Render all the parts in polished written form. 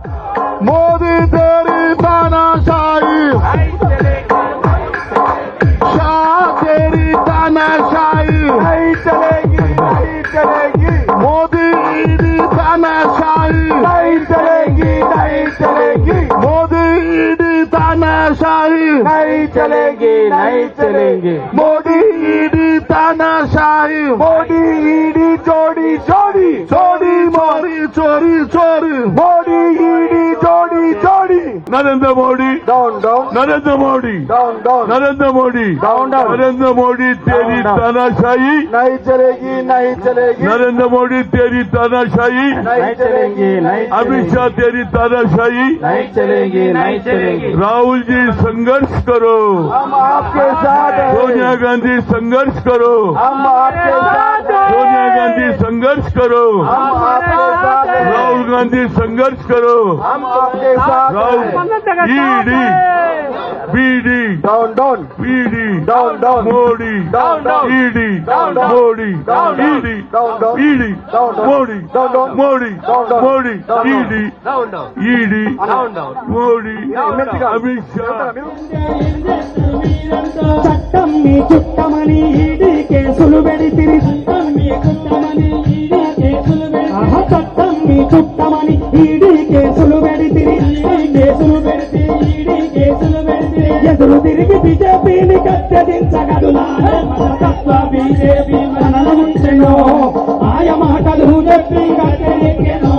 मोदी तेरी तानाशाही, शाह तेरी तानाशाही नहीं चलेगी, नहीं चलेगी, मोदी ईडी तानाशाही नहीं चलेगी, नहीं चलेगी, मोदी ईडी तानाशाही नहीं चलेगी, नहीं चलेगी, मोदी ईडी तानाशाही मोदी ईडी चोरी चोरी चोरी चोरी चोरी चोरी मोदी ईडी चोरी चोरी Narendra Modi down down Narendra Modi down down Narendra Modi down down Narendra Modi तेरी तानाशाही नहीं चलेगी, नहीं चलेगी, नरेंद्र मोदी तेरी तानाशाही नहीं चलेगी, नहीं अमित शाह तेरी तानाशाही नहीं चलेगी, नहीं चलेगी, राहुल जी संघर्ष करो हम आपके साथ हैं, सोनिया गांधी संघर्ष करो हम आपके साथ हैं, सोनिया गांधी संघर्ष करो हम आपके साथ हैं, राहुल गांधी संघर्ष करो हम आपके साथ राहुल हैं, ED BD down down ED down down Modi down down ED down down Modi down down ED down down ED down down Modi down down Modi down down Modi down down ED down down ED down down Modi మెల్లిగా అమిత్ షా చట్టం మీ చుట్టమని ED కేసులు పెడితిరి చట్టం మీ చుట్టమని ED కేసులు పెడితిరి చట్టం మీ చుట్టమని ED కేసులు పెడితిరి కేసులు పెడితే ED కేసులు పెడితిరి ఎదురు తిరిగి బీజేపీని కట్టడించగడునా తత్వ బీజేపీ మనల ముంచెనో ఆయ మాటలు చెప్పి కట్టెనెక్కెనో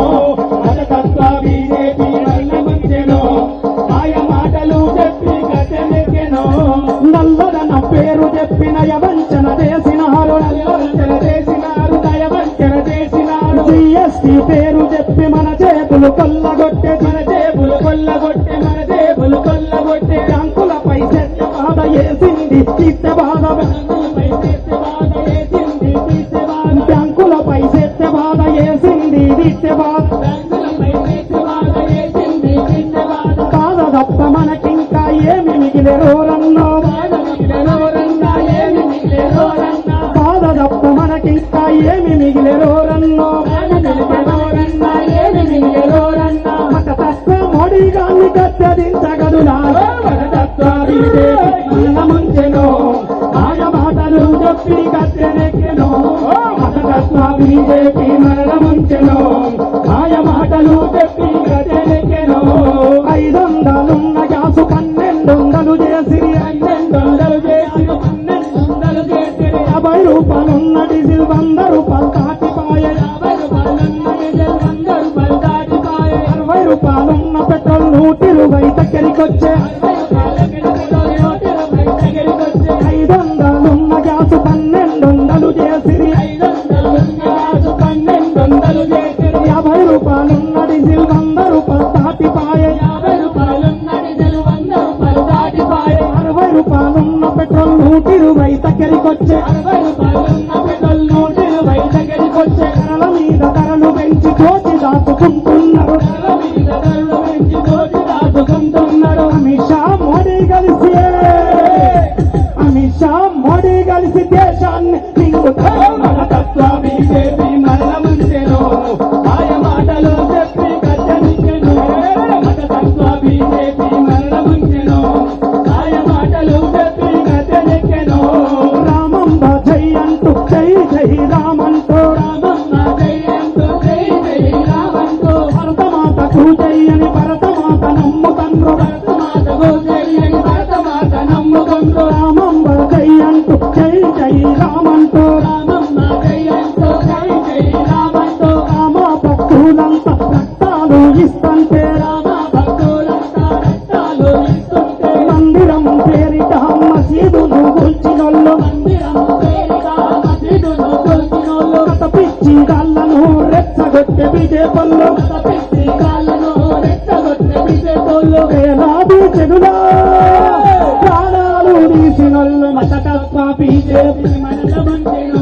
తత్వ బీజేపీ మనల ముంచెనో ఆయ మాటలు చెప్పి కట్టెనెక్కెనో నల్లదన పేరు చెప్పిన యవంచన చేసినారు నల్లవంచన చేసినారు దయవంచన చేసినారు జీఎస్టీ పేరు చెప్పి మన చేతులు కొల్లగొట్టే మన జేబులు కొల్లగొట్టే మన జేబులు కొల్లగొట్టే బ్యాంకులపై చెత్త బాధ వేసింది చిత్త బాధ బ్యాంకులపై చెత్త బాధ వేసింది చిత్త బాధ బ్యాంకులపై చెత్త బాధ వేసింది చిత్త బాధ బ్యాంకులపై చెత్త బాధ వేసింది చిత్త బాధ బాధ తప్ప మనకింకా ఏమి మిగిలేరోరన్నో బాధ మిగిలేరోరన్నా ఏమి మిగిలేరోరన్నా బాధ తప్ప మనకింకా ఏమి మిగిలేరోరన్నో బాధ మిగిలేరోరన్నా ఏమి మిగిలేరోరన్నా మత తత్వ మోడీ గాన్ని కట్టడించగడునా మత తత్వ బీజేపీ మన ముంచెనో ఆయ మాటలు చెప్పి కట్టెనెక్కెనో మత తత్వ బీజేపీ మన ముంచెనో ఆయ మాటలు చెప్పి కట్టెనెక్కెనో 500 గ్యాసు 1200 చేసి 1200 చేసి 1200 చేసి 50 రూపాయలున్న డీజిల్ 100 రూపాయలు దాటిపాయే 50 రూపాయలున్న డీజిల్ 100 రూపాయలు దాటిపాయే 60 రూపాయలున్న పెట్రోల్ 120 దగ్గరికొచ్చే 500 గ్యాసు 1200 చేసి 1200 చేసి 50 రూపాయలున్న డీజిల్ 100 రూపాయలు దాటిపాయే 50 రూపాయలున్న డీజిల్ 100 రూపాయలు దాటిపాయే 60 రూపాయలున్న పెట్రోల్ 120 దగ్గరికొచ్చే 60 రూపాయలున్న పెట్రోల్ 120 దగ్గరికొచ్చే ధరల మీద ధరలు పెంచి కోటి దాచుకుంటున్నారు ధరల మీద ధరలు పెంచి కోటి దాచుకుంటున్నారు అమిత్ షా మోడీ కలిసి దేశాన్ని మింగుతారు మన తత్వ బీజేపీ మరల ముంచెనో ఆయ మాటలు చెప్పి కట్టెనెక్కెనో మన తత్వ బీజేపీ మరల ముంచెనో ఆయ మాటలు చెప్పి కట్టెనెక్కెనో రామమ్మ జై అంటూ జై జై రామంటూ రామమ్మ జై అంటూ జై జై రామంటూ భరతమాతకు జై అని భరతమాత నమ్ముతండ్రు భరతమాతకు జై అని భరతమాత నమ్ముతండ్రు రామమ్మ జై అంటూ జై జై రామంటూ రామమ్మ జై అంటూ జై జై రామంటూ రామ భక్తులంతా రక్తాలు ఇస్తుంటే రామ భక్తులంతా రక్తాలు ఇస్తుంటే మందిరం పేరిట మసీదును కూల్చినోళ్ళు మందిరం పేరిట మసీదును కూల్చినోళ్ళు కథ పిచ్చి గాళ్ళను రెచ్చగొట్టే బీజేపీలు కథ పిచ్చి గాళ్ళను రెచ్చగొట్టే బీజేపీలు వేలాది చెడులా ప్రాణాలు తీసినోళ్ళు మత తత్వ బీజేపీ మనల ముంచెనో